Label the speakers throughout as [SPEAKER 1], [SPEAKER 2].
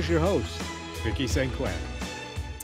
[SPEAKER 1] is your host, Vicki St. Clair.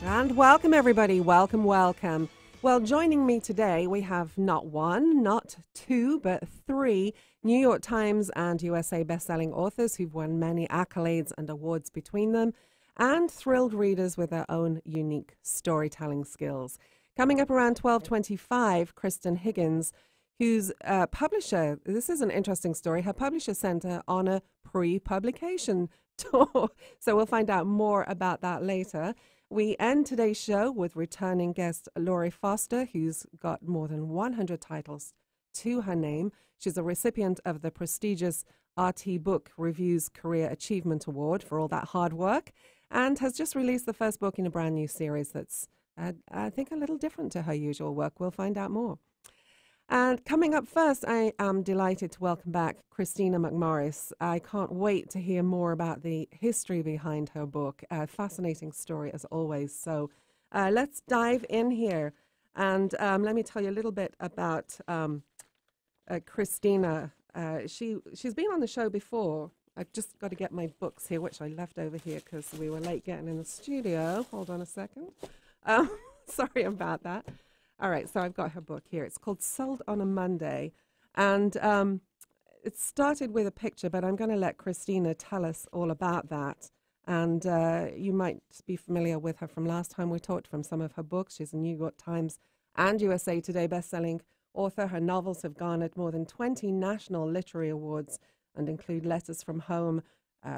[SPEAKER 2] And welcome, everybody. Welcome, welcome. Well, joining me today, we have not one, not two, but three New York Times and USA bestselling authors who've won many accolades and awards between them, and thrilled readers with their own unique storytelling skills. Coming up around 12:25, Kristen Higgins, whose publisher, this is an interesting story, her publisher sent her on a pre-publication tour. So we'll find out more about that later. We end today's show with returning guest Laurie Foster, who's got more than 100 titles to her name. She's a recipient of the prestigious RT Book Review's Career Achievement Award for all that hard work, and has just released the first book in a brand new series that's, I think, a little different to her usual work. We'll find out more. And coming up first, I am delighted to welcome back Christina McMorris. I can't wait to hear more about the history behind her book. A fascinating story as always. So let's dive in here. And let me tell you a little bit about Christina. She's been on the show before. I've just got to get my books here, which I left over here because we were late getting in the studio. Hold on a second. Sorry about that. All right, so I've got her book here. It's called Sold on a Monday, and it started with a picture, but I'm going to let Christina tell us all about that. And you might be familiar with her from last time we talked, from some of her books. She's a New York Times and USA Today bestselling author. Her novels have garnered more than 20 national literary awards and include Letters from Home,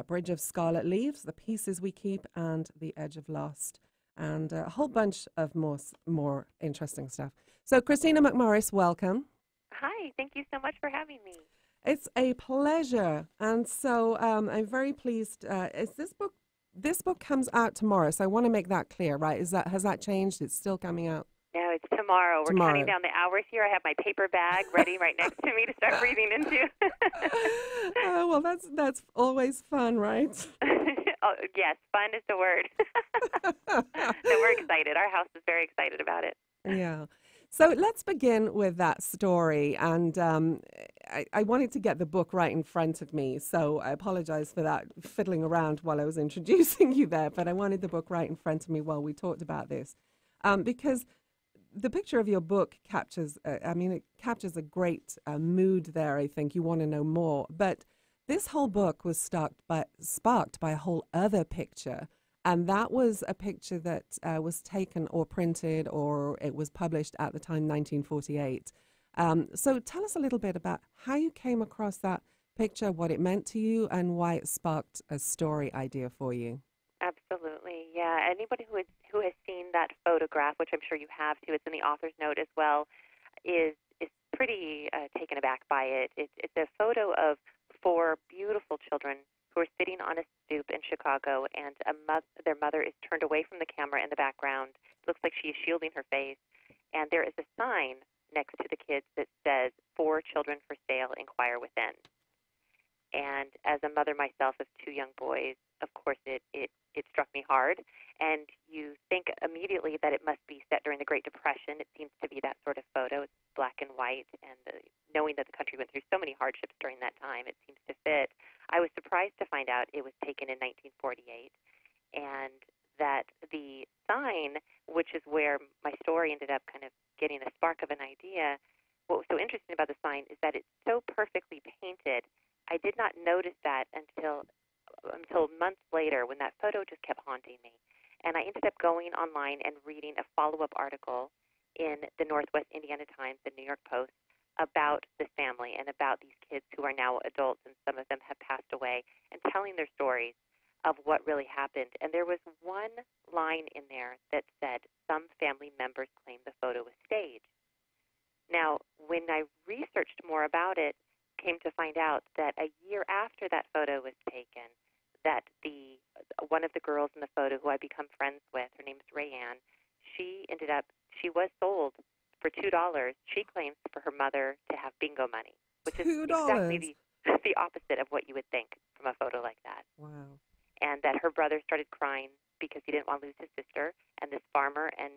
[SPEAKER 2] Bridge of Scarlet Leaves, The Pieces We Keep, and The Edge of Lost, and a whole bunch of more interesting stuff. So, Christina McMorris, welcome.
[SPEAKER 3] Hi, thank you so much for having me.
[SPEAKER 2] It's a pleasure, and so I'm very pleased. This book comes out tomorrow, so I want to make that clear, right? Has that changed? It's still coming out.
[SPEAKER 3] No, it's tomorrow. We're counting down the hours here. I have my paper bag ready right next to me to start breathing into.
[SPEAKER 2] Well, that's always fun, right?
[SPEAKER 3] Oh, yes, fun is the word. So we're excited. Our house is very excited about it.
[SPEAKER 2] Yeah. So let's begin with that story. And I wanted to get the book right in front of me, so I apologize for that fiddling around while I was introducing you there. But I wanted the book right in front of me while we talked about this, because the picture of your book captures, it captures a great mood there. I think you want to know more. But this whole book was sparked by a whole other picture. And that was a picture that was taken or printed, or it was published at the time, 1948. So tell us a little bit about how you came across that picture, what it meant to you, and why it sparked a story idea for you.
[SPEAKER 3] Absolutely, yeah. Anybody who has seen that photograph, which I'm sure you have too, it's in the author's note as well, is pretty taken aback by it. It's a photo of four beautiful children who are sitting on a stoop in Chicago, and their mother is turned away from the camera in the background. It looks like she is shielding her face, and there is a sign next to the kids that says, "For children for sale, inquire within." And as a mother myself of two young boys, of course, it struck me hard. And you think immediately that it must be set during the Great Depression. It seems to be that sort of photo. It's black and white, and knowing that the country went through so many hardships during that time, it seems to fit. I was surprised to find out it was taken in 1948, and that the sign, which is where my story ended up kind of getting a spark of an idea, what was so interesting about the sign is that it's so perfectly painted. I did not notice that until months later, when that photo just kept haunting me. And I ended up going online and reading a follow-up article in the Northwest Indiana Times and New York Post about this family and about these kids who are now adults, and some of them have passed away, and telling their stories of what really happened. And there was one line in there that said, "Some family members claim the photo was staged." Now, when I researched more about it, came to find out that a year after that photo was taken, that one of the girls in the photo who I become friends with, her name is Rayanne, she was sold for $2. She claims for her mother to have bingo money, which is exactly the opposite of what you would think from a photo like that.
[SPEAKER 2] Wow.
[SPEAKER 3] And that her brother started crying because he didn't want to lose his sister, and this farmer and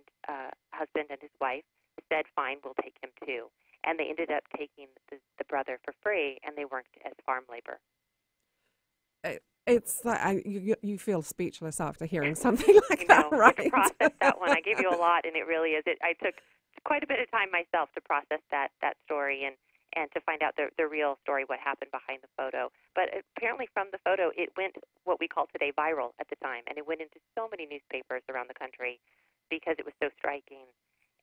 [SPEAKER 3] husband and his wife said, "Fine, we'll take him too." And they ended up taking the brother for free, and they worked as farm labor.
[SPEAKER 2] It's like you feel speechless after hearing something like that,
[SPEAKER 3] You have to
[SPEAKER 2] right?
[SPEAKER 3] process that one. I gave you a lot, and it really is. I took quite a bit of time myself to process that story and to find out the real story, what happened behind the photo. But apparently from the photo, it went what we call today viral at the time, and it went into so many newspapers around the country because it was so striking.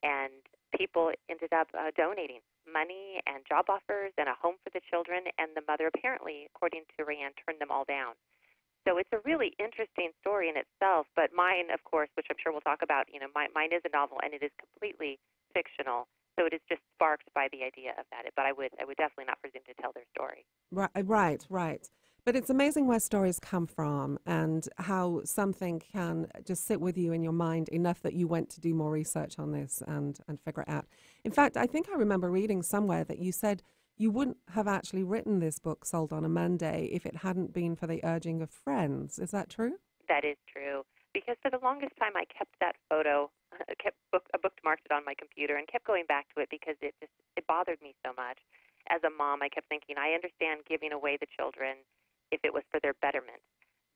[SPEAKER 3] And people ended up donating money and job offers and a home for the children, and the mother apparently, according to Rayanne, turned them all down. So it's a really interesting story in itself, but mine, of course, which I'm sure we'll talk about, mine is a novel, and it is completely fictional. So it is just sparked by the idea of that. But I would definitely not presume to tell their story.
[SPEAKER 2] Right. But it's amazing where stories come from and how something can just sit with you in your mind enough that you went to do more research on this and figure it out. In fact, I think I remember reading somewhere that you said you wouldn't have actually written this book, Sold on a Monday, if it hadn't been for the urging of friends. Is that true?
[SPEAKER 3] That is true. Because for the longest time, I kept that photo, bookmarked it on my computer, and kept going back to it because it bothered me so much. As a mom, I kept thinking, I understand giving away the children if it was for their betterment,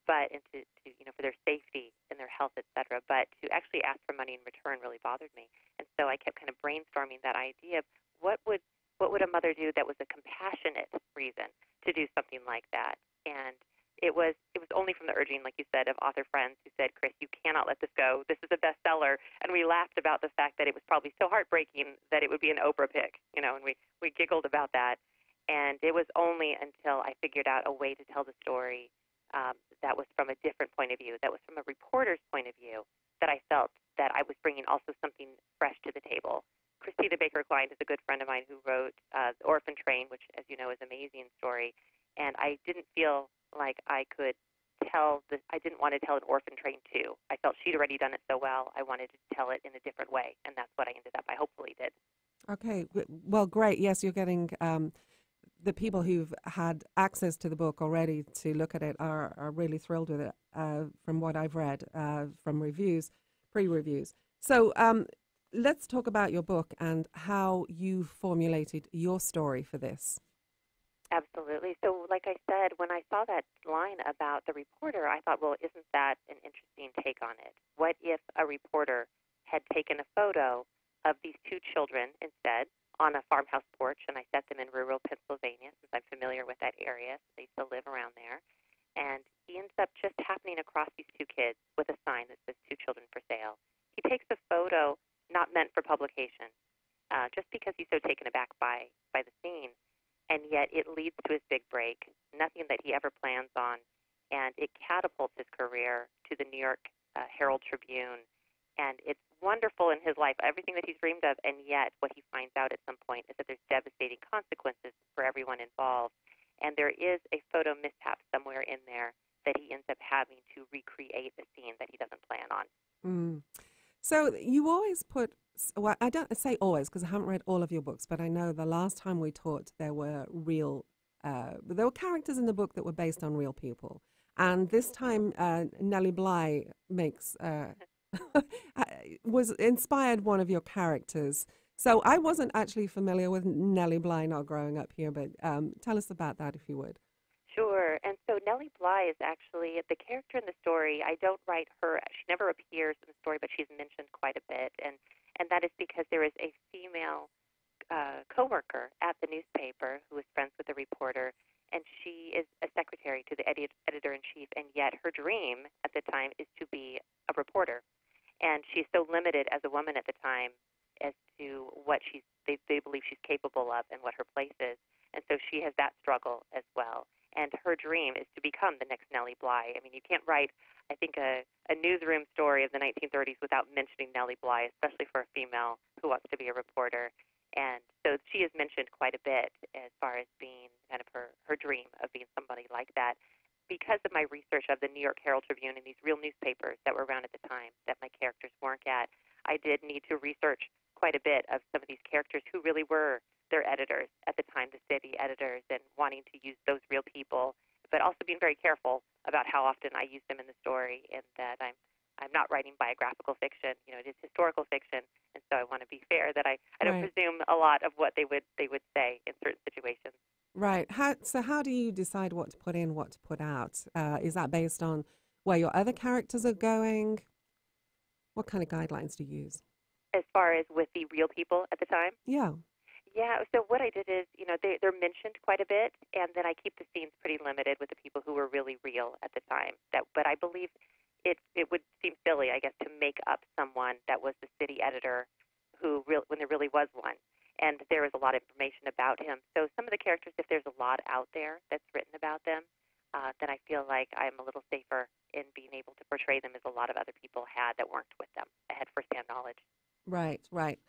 [SPEAKER 3] but and to for their safety and their health, etc. But to actually ask for money in return really bothered me, and so I kept kind of brainstorming that idea of what would a mother do that was a compassionate reason to do something like that, and it was only from the urging, like you said, of author friends who said, Chris, you cannot let this go. This is a bestseller. And we laughed about the fact that it was probably so heartbreaking that it would be an Oprah pick, and we giggled about that. And it was only until I figured out a way to tell the story that was from a different point of view, that was from a reporter's point of view, that I felt that I was bringing also something fresh to the table. Christina Baker Klein is a good friend of mine who wrote The Orphan Train, which, as you know, is an amazing story. And I didn't feel like I could I didn't want to tell an orphan train too. I felt she'd already done it so well. I wanted to tell it in a different way, and that's what I ended up, I hopefully did.
[SPEAKER 2] Okay, well, great. Yes, you're getting the people who've had access to the book already to look at it are really thrilled with it from what I've read from reviews, pre-reviews. So let's talk about your book and how you formulated your story for this.
[SPEAKER 3] Absolutely. So like I said, when I saw that line about the reporter, I thought, well, isn't that an interesting take on it? What if a reporter had taken a photo of these two children instead on a farmhouse porch, and I set them in rural Pennsylvania, since I'm familiar with that area. They still live around there. And he ends up just happening across these two kids with a sign that says two children for sale. He takes a photo not meant for publication, just because he's so taken aback by the scene. And yet it leads to his big break, nothing that he ever plans on, and it catapults his career to the New York Herald Tribune. And it's wonderful in his life, everything that he's dreamed of, and yet what he finds out at some point is that there's devastating consequences for everyone involved. And there is a photo mishap somewhere in there that he ends up having to recreate a scene that he doesn't plan on.
[SPEAKER 2] Mm. So you always put, well, I don't say always because I haven't read all of your books, but I know the last time we talked, there were characters in the book that were based on real people. And this time, Nellie Bly was inspired one of your characters. So I wasn't actually familiar with Nellie Bly, not growing up here, but tell us about that if you would.
[SPEAKER 3] Sure. And so Nellie Bly is actually the character in the story. I don't write her. She never appears in the story, but she's mentioned quite a bit. And that is because there is a female coworker at the newspaper who is friends with the reporter, and she is a secretary to the editor-in-chief, and yet her dream at the time is to be a reporter. And she's so limited as a woman at the time as to what they believe she's capable of and what her place is. And so she has that struggle as well. And her dream is to become the next Nellie Bly. I mean, you can't write, I think, a newsroom story of the 1930s without mentioning Nellie Bly, especially for a female who wants to be a reporter. And so she is mentioned quite a bit as far as being kind of her dream of being somebody like that. Because of my research of the New York Herald Tribune and these real newspapers that were around at the time that my characters weren't at, I did need to research quite a bit of some of these characters who really were their editors at the time, the city editors, and wanting to use those real people, but also being very careful about how often I use them in the story, and that I'm not writing biographical fiction. You know, it is historical fiction, and so I want to be fair that I don't presume a lot of what they would say in certain situations.
[SPEAKER 2] Right. How do you decide what to put in, what to put out? Is that based on where your other characters are going? What kind of guidelines do you use?
[SPEAKER 3] As far as with the real people at the time.
[SPEAKER 2] Yeah.
[SPEAKER 3] Yeah, so what I did is, they're mentioned quite a bit, and then I keep the scenes pretty limited with the people who were really real at the time. But I believe it would seem silly, I guess, to make up someone that was the city editor when there really was one, and there was a lot of information about him. So some of the characters, if there's a lot out there that's written about them, then I feel like I'm a little safer in being able to portray them as a lot of other people had that worked with them, that had firsthand knowledge.
[SPEAKER 2] Right, right.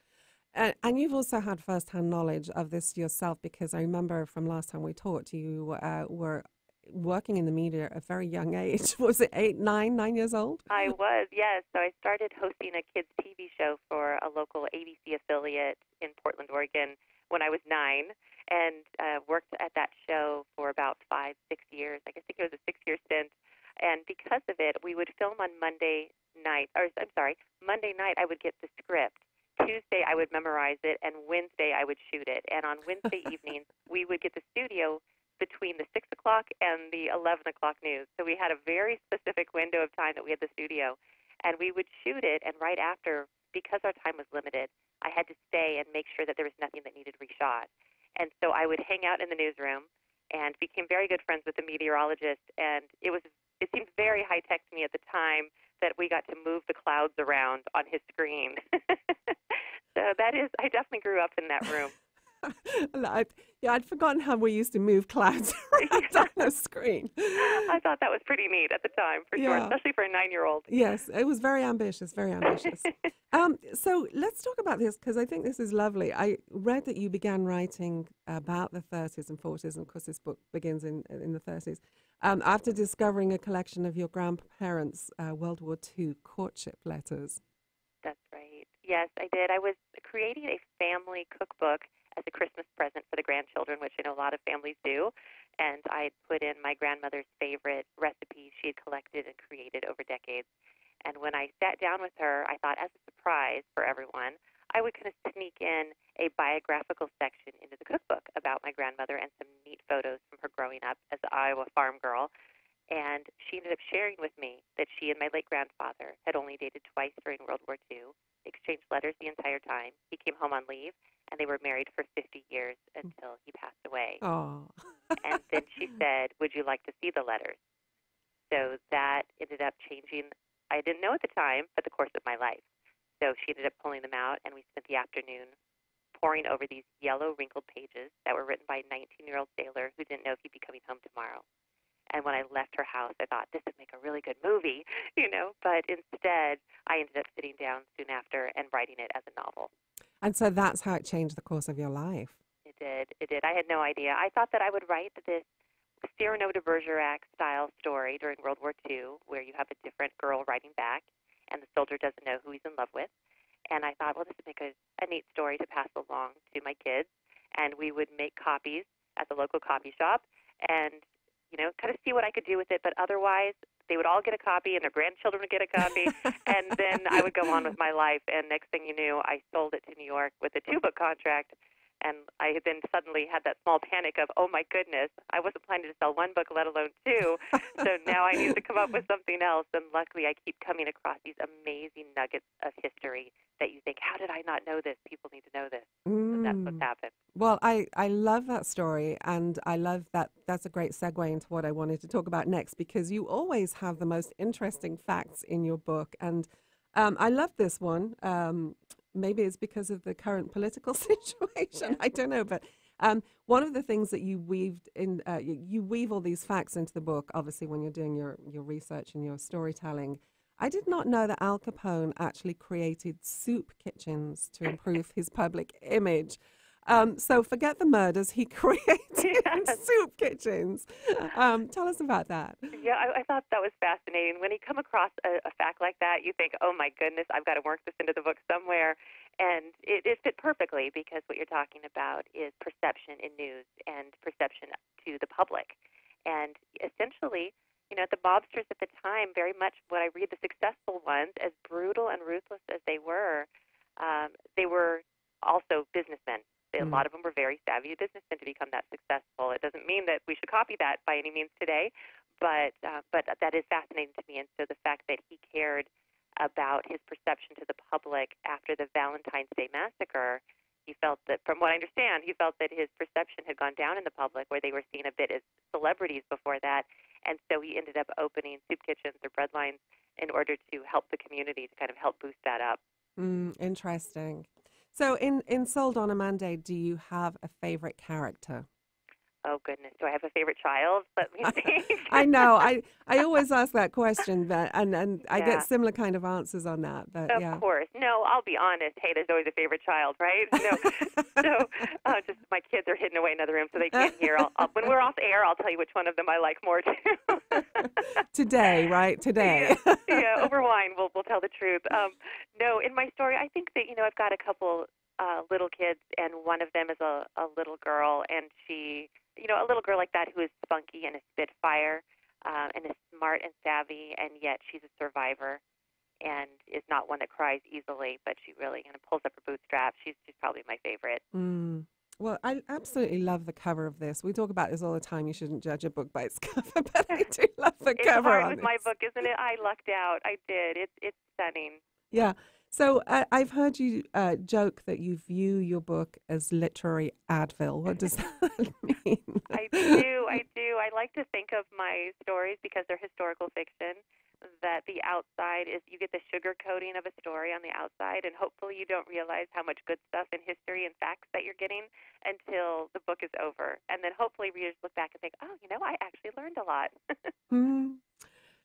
[SPEAKER 2] And you've also had firsthand knowledge of this yourself because I remember from last time we talked, you were working in the media at a very young age. Was it 8, 9, 9 years old?
[SPEAKER 3] I was, yes. So I started hosting a kids' TV show for a local ABC affiliate in Portland, Oregon when I was 9, and worked at that show for about 5, 6 years. I think it was a 6-year stint. And because of it, we would film on Monday night, or I'm sorry, Monday night I would get the script. Tuesday I would memorize it, and Wednesday I would shoot it. And on Wednesday evenings, we would get the studio between the 6 o'clock and the 11 o'clock news. So we had a very specific window of time that we had the studio. And we would shoot it, and right after, because our time was limited, I had to stay and make sure that there was nothing that needed reshot. And so I would hang out in the newsroom and became very good friends with the meteorologist. And it seemed very high-tech to me at the time that we got to move the clouds around on his screen. So I definitely grew up in that room.
[SPEAKER 2] I'd forgotten how we used to move clouds around on the screen.
[SPEAKER 3] I thought that was pretty neat at the time, for sure, especially for a 9-year-old.
[SPEAKER 2] Yes, it was very ambitious, very ambitious. So let's talk about this because I think this is lovely. I read that you began writing about the 30s and 40s, and of course this book begins in the 30s, after discovering a collection of your grandparents' World War II courtship letters.
[SPEAKER 3] That's right. Yes, I did. I was creating a family cookbook as a Christmas present for the grandchildren, which I know a lot of families do. And I put in my grandmother's favorite recipes she had collected and created over decades. And when I sat down with her, I thought, as a surprise for everyone, I would kind of sneak in a biographical section into the cookbook about my grandmother and some neat photos from her growing up as an Iowa farm girl. And she ended up sharing with me that she and my late grandfather had only dated twice during World War II, exchanged letters the entire time. He came home on leave, and they were married for 50 years until he passed away.
[SPEAKER 2] Oh.
[SPEAKER 3] And then she said, would you like to see the letters? So that ended up changing, I didn't know at the time, but the course of my life. So she ended up pulling them out, and we spent the afternoon poring over these yellow, wrinkled pages that were written by a 19-year-old sailor who didn't know if he'd be coming home tomorrow. And when I left her house, I thought, this would make a really good movie, But instead, I ended up sitting down soon after and writing it as a novel.
[SPEAKER 2] And so that's how it changed the course of your life.
[SPEAKER 3] It did. It did. I had no idea. I thought that I would write this Cyrano de Bergerac-style story during World War II, where you have a different girl writing back, and the soldier doesn't know who he's in love with. And I thought, well, this would make a neat story to pass along to my kids. And we would make copies at the local copy shop and kind of see what I could do with it. But otherwise, they would all get a copy and their grandchildren would get a copy. And then I would go on with my life. And next thing you knew, I sold it to New York with a 2-book contract. And I then suddenly had that small panic of, oh, my goodness, I wasn't planning to sell 1 book, let alone 2. So now I need to come up with something else. And luckily, I keep coming across these amazing nuggets of history that you think, how did I not know this? People need to know this. So that's what's happened.
[SPEAKER 2] Well, I love that story, and I love that. That's a great segue into what I wanted to talk about next, because you always have the most interesting facts in your book. And I love this one. Maybe it's because of the current political situation. I don't know. But one of the things that you weaved in, you weave all these facts into the book, obviously, when you're doing your research and your storytelling. I did not know that Al Capone actually created soup kitchens to improve his public image. So forget the murders, he created soup kitchens. Tell us about that.
[SPEAKER 3] Yeah, I thought that was fascinating. When you come across a fact like that, you think, oh my goodness, I've got to work this into the book somewhere. And it fit perfectly, because what you're talking about is perception in news and perception to the public. And essentially, the mobsters at the time, very much when I read the successful ones, as brutal and ruthless as they were also businessmen. A lot of them were very savvy businessmen to become that successful. It doesn't mean that we should copy that by any means today, but that is fascinating to me. And so the fact that he cared about his perception to the public after the Valentine's Day massacre, he felt that, from what I understand, he felt that his perception had gone down in the public, where they were seen a bit as celebrities before that, and so he ended up opening soup kitchens or bread lines in order to help the community, to kind of help boost that up.
[SPEAKER 2] Interesting. So in Sold on a Monday, do you have a favorite character?
[SPEAKER 3] Oh, goodness. Do I have a favorite child? Let me think.
[SPEAKER 2] I know. I always ask that question, but and I
[SPEAKER 3] Yeah.
[SPEAKER 2] get similar kind of answers on that. But
[SPEAKER 3] Of
[SPEAKER 2] yeah.
[SPEAKER 3] course. No, I'll be honest. Hey, there's always a favorite child, right? No. So just my kids are hidden away in another room so they can't hear. When we're off air, I'll tell you which one of them I like more, too.
[SPEAKER 2] Today, right? Today.
[SPEAKER 3] Yeah, over wine, we'll tell the truth. No, in my story, I think that, I've got a couple little kids, and one of them is a little girl, and she, a little girl like that who is spunky and a spitfire, and is smart and savvy, and yet she's a survivor and is not one that cries easily, but she really kind of pulls up her bootstraps. She's probably my favorite.
[SPEAKER 2] Well, I absolutely love the cover of this. We talk about this all the time. You shouldn't judge a book by its cover, but I do love the cover.
[SPEAKER 3] It's hard with my book, isn't it? I lucked out. I did. It's stunning.
[SPEAKER 2] Yeah. So I've heard you joke that you view your book as literary Advil. What does that mean?
[SPEAKER 3] I do. I like to think of my stories, because they're historical fiction, that the outside is, you get the sugar coating of a story on the outside, and hopefully you don't realize how much good stuff in history and facts that you're getting until the book is over. And then hopefully readers look back and think, oh, I actually learned a lot.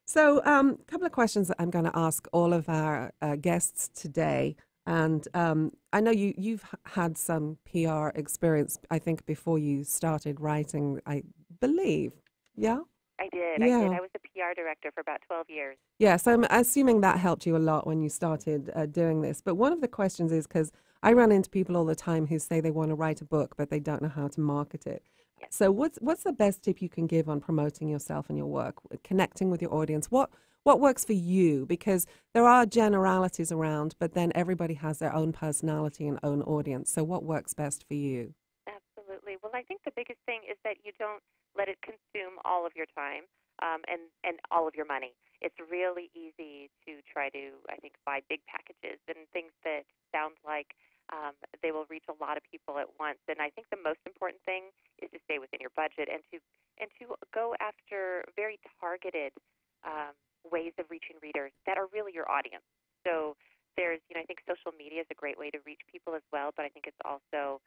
[SPEAKER 2] So a couple of questions that I'm going to ask all of our guests today. And I know you've had some PR experience, I think, before you started writing, I believe. Yeah?
[SPEAKER 3] I did.
[SPEAKER 2] Yeah.
[SPEAKER 3] I was a PR director for about 12 years.
[SPEAKER 2] Yeah, so I'm assuming that helped you a lot when you started doing this. But one of the questions is, because I run into people all the time who say they want to write a book, but they don't know how to market it.
[SPEAKER 3] Yes.
[SPEAKER 2] So what's the best tip you can give on promoting yourself and your work, connecting with your audience? What works for you? Because there are generalities around, but then everybody has their own personality and own audience. So what works best for you?
[SPEAKER 3] Absolutely. Well, I think the biggest thing is that you don't let it consume all of your time and all of your money. It's really easy to try to, I think, buy big packages and things that sound like they will reach a lot of people at once. And I think the most important thing is to stay within your budget and to go after very targeted ways of reaching readers that are really your audience. So there's, I think social media is a great way to reach people as well, but I think it's also,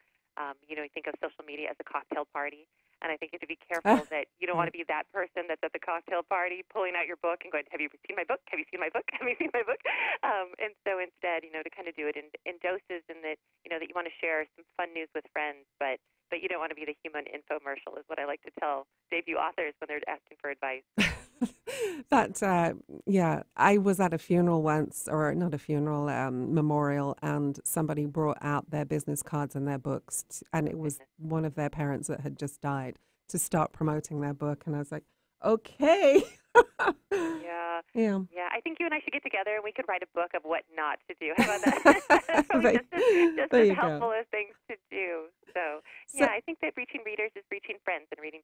[SPEAKER 3] you think of social media as a cocktail party. And I think you have to be careful that you don't want to be that person that's at the cocktail party pulling out your book and going, have you seen my book? Have you seen my book? Have you seen my book? And so instead, to kind of do it in doses, and that, that you want to share some fun news with friends, but you don't want to be the human infomercial, is what I like to tell debut authors when they're asking for advice.
[SPEAKER 2] Yeah, I was at a funeral once, or not a funeral, memorial, and somebody brought out their business cards and their books, and it was one of their parents that had just died, to start promoting their book, and I was like, okay.
[SPEAKER 3] Yeah. I think you and I should get together and we could write a book of what not to do. How about that? just as helpful as things to do. So I think that reaching readers is reaching friends and reaching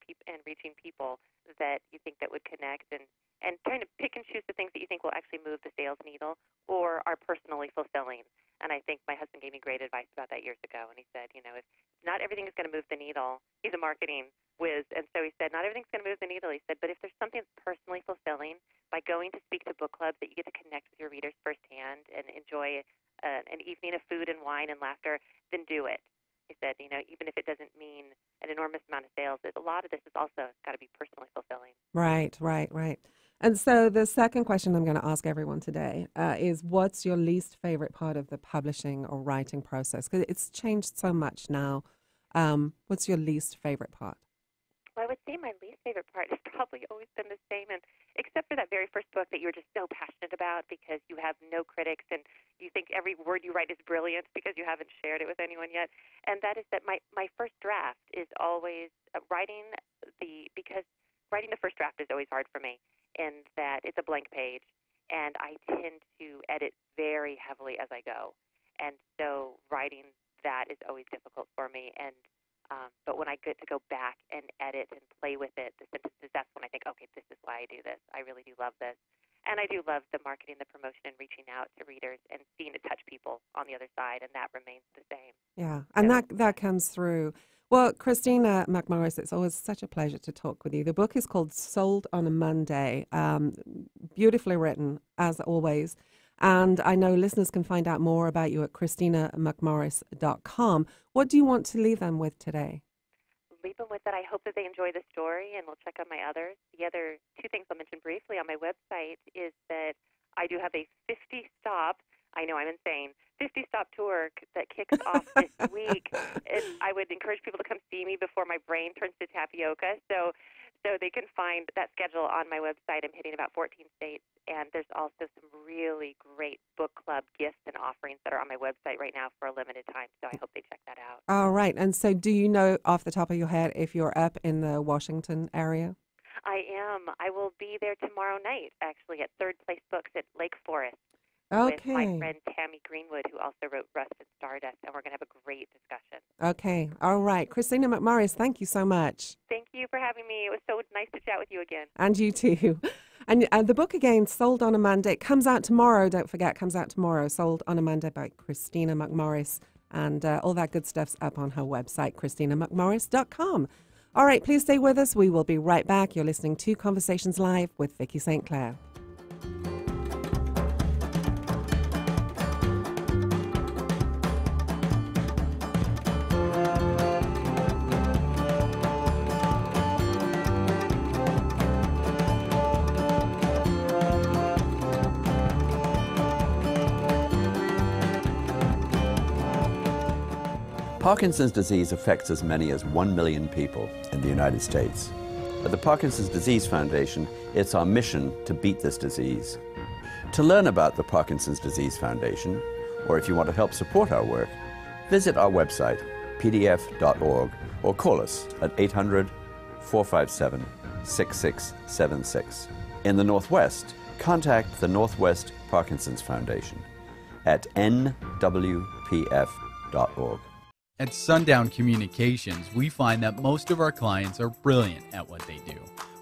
[SPEAKER 3] people that you think that would connect, and kind of pick and choose the things that you think will actually move the sales needle or are personally fulfilling. And I think my husband gave me great advice about that years ago, and he said, if not everything is going to move the needle. He's a marketing whiz, and so he said, not everything's going to move the needle. He said, but if there's something that's personally fulfilling, by going to speak to book clubs that you get to connect with your readers firsthand and enjoy an evening of food and wine and laughter, then do it. He said, even if it doesn't mean an enormous amount of sales, a lot of this is also got to be personally fulfilling.
[SPEAKER 2] Right. And so the second question I'm going to ask everyone today is, what's your least favorite part of the publishing or writing process? Because it's changed so much now. What's your least favorite part?
[SPEAKER 3] Well, I would say my least favorite part has probably always been the same, and except for that very first book that you were just so passionate about because you have no critics and you think every word you write is brilliant because you haven't shared it with anyone yet. And that is that my first draft is always because writing the first draft is always hard for me, in that it's a blank page, and I tend to edit very heavily as I go. And so writing that is always difficult for me. And but when I get to go back and edit and play with it, the sentences, that's when I think, okay, this is why I do this. I really do love this. And I do love the marketing, the promotion, and reaching out to readers and seeing it touch people on the other side, and that remains the same.
[SPEAKER 2] Yeah, and that comes through. Well, Christina McMorris, it's always such a pleasure to talk with you. The book is called Sold on a Monday, beautifully written, as always. And I know listeners can find out more about you at ChristinaMcMorris.com. What do you want to leave them with today?
[SPEAKER 3] Leave them with that. I hope that they enjoy the story, and we'll check out my others. The other two things I'll mention briefly on my website is that I do have a 50-stop, I know I'm insane, 50-stop tour that kicks off this week. I would encourage people to come see me before my brain turns to tapioca. So they can find that schedule on my website. I'm hitting about 14 states, and there's also some really great book club gifts and offerings that are on my website right now for a limited time, so I hope they check that out.
[SPEAKER 2] All right. And so do you know off the top of your head if you're up in the Washington area?
[SPEAKER 3] I am. I will be there tomorrow night, actually, at Third Place Books at Lake Forest.
[SPEAKER 2] Okay.
[SPEAKER 3] With my friend Tammy Greenwood, who also wrote Rust and Stardust, and we're going to have a great discussion.
[SPEAKER 2] Okay. All right. Christina McMorris, thank you so much.
[SPEAKER 3] Thank you for having me. It was so nice to chat with you again.
[SPEAKER 2] And you too. And the book again, Sold on a Monday, comes out tomorrow. Don't forget, comes out tomorrow. Sold on a Monday by Christina McMorris. And all that good stuff's up on her website, ChristinaMcMorris.com. All right, please stay with us. We will be right back. You're listening to Conversations Live with Vicki St. Clair.
[SPEAKER 4] Parkinson's disease affects as many as 1 million people in the United States. At the Parkinson's Disease Foundation, it's our mission to beat this disease. To learn about the Parkinson's Disease Foundation, or if you want to help support our work, visit our website, pdf.org, or call us at 800-457-6676. In the Northwest, contact the Northwest Parkinson's Foundation at nwpf.org.
[SPEAKER 5] At Sundown Communications, we find that most of our clients are brilliant at what they do,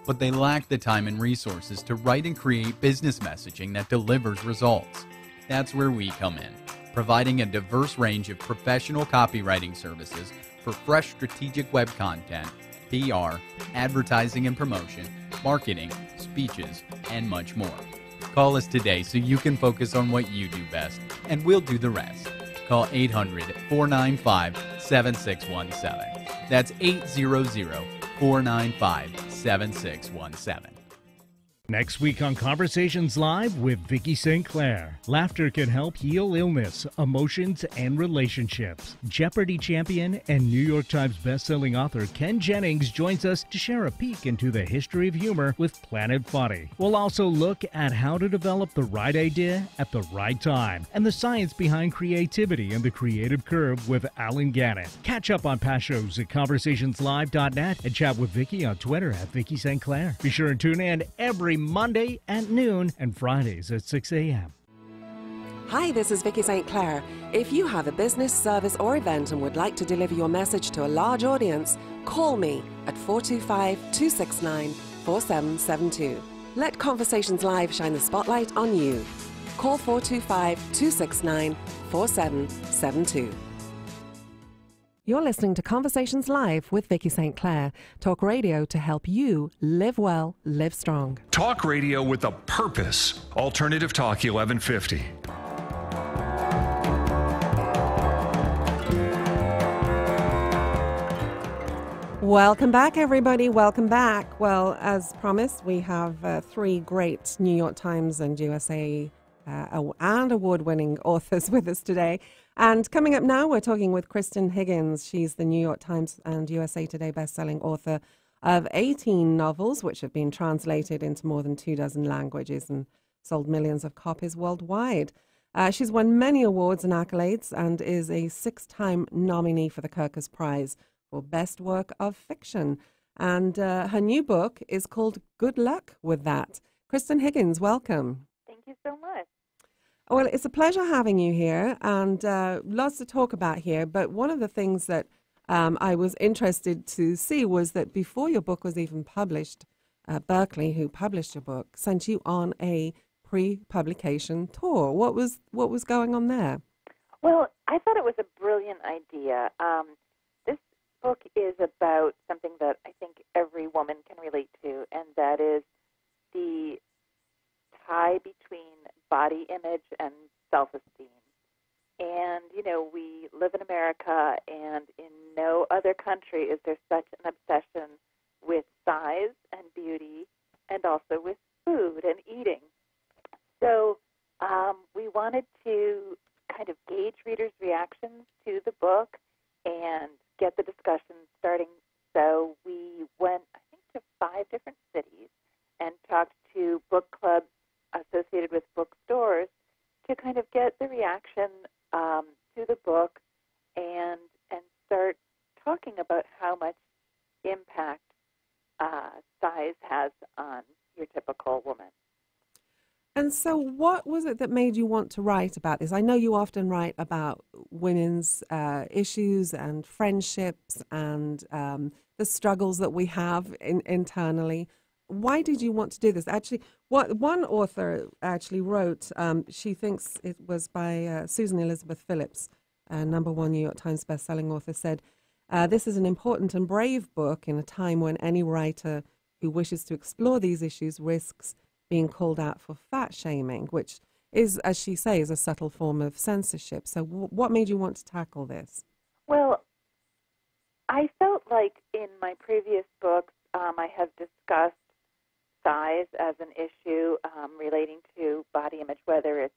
[SPEAKER 5] but they lack the time and resources to write and create business messaging that delivers results. That's where we come in, providing a diverse range of professional copywriting services for fresh strategic web content, PR, advertising and promotion, marketing, speeches, and much more. Call us today so you can focus on what you do best, and we'll do the rest. Call 800-495-7617. That's 800-495-7617.
[SPEAKER 1] Next week on Conversations Live with Vicki St. Clair. Laughter can help heal illness, emotions, and relationships. Jeopardy champion and New York Times bestselling author Ken Jennings joins us to share a peek into the history of humor with Planet Funny. We'll also look at how to develop the right idea at the right time and the science behind creativity and the creative curve with Alan Gannett. Catch up on past shows at conversationslive.net and chat with Vicki on Twitter at Vicki St. Clair. Be sure and tune in every Monday at noon and Fridays at 6 a.m.
[SPEAKER 2] Hi, this is Vicki St. Clair. If you have a business, service, or event and would like to deliver your message to a large audience, call me at 425-269-4772. Let Conversations Live shine the spotlight on you. Call 425-269-4772. You're listening to Conversations Live with Vicki St. Clair. Talk radio to help you live well, live strong.
[SPEAKER 6] Talk radio with a purpose. Alternative Talk 1150.
[SPEAKER 2] Welcome back, everybody. Welcome back. Well, as promised, we have three great New York Times and USA and award-winning authors with us today. And coming up now, we're talking with Kristen Higgins. She's the New York Times and USA Today best-selling author of 18 novels, which have been translated into more than 24 languages and sold millions of copies worldwide. She's won many awards and accolades and is a 6-time nominee for the Kirkus Prize for Best Work of Fiction. And her new book is called Good Luck with That. Kristen Higgins, welcome.
[SPEAKER 3] Thank you so much.
[SPEAKER 2] Well, it's a pleasure having you here, and lots to talk about here. But one of the things that I was interested to see was that before your book was even published, Berkeley, who published your book, sent you on a pre-publication tour. What was going on there?
[SPEAKER 7] Well, I thought it was a brilliant idea. This book is about something that I think every woman can relate to, and that is the tie between body image and self-esteem. And, you know, we live in America, and in no other country is there such an obsession with size and beauty and also with food and eating. So we wanted to kind of gauge readers' reactions to the book and get the discussion starting. So we went, I think, to 5 different cities and talked to book clubs associated with bookstores to kind of get the reaction to the book and start talking about how much impact size has on your typical woman.
[SPEAKER 2] And so what was it that made you want to write about this? I know you often write about women's issues and friendships and the struggles that we have internally. Why did you want to do this? Actually, what one author actually wrote, she thinks it was by Susan Elizabeth Phillips, #1 New York Times bestselling author, said, this is an important and brave book in a time when any writer who wishes to explore these issues risks being called out for fat shaming, which is, as she says, a subtle form of censorship. So what made you want to tackle this?
[SPEAKER 7] Well, I felt like in my previous books, I have discussed size as an issue relating to body image, whether it's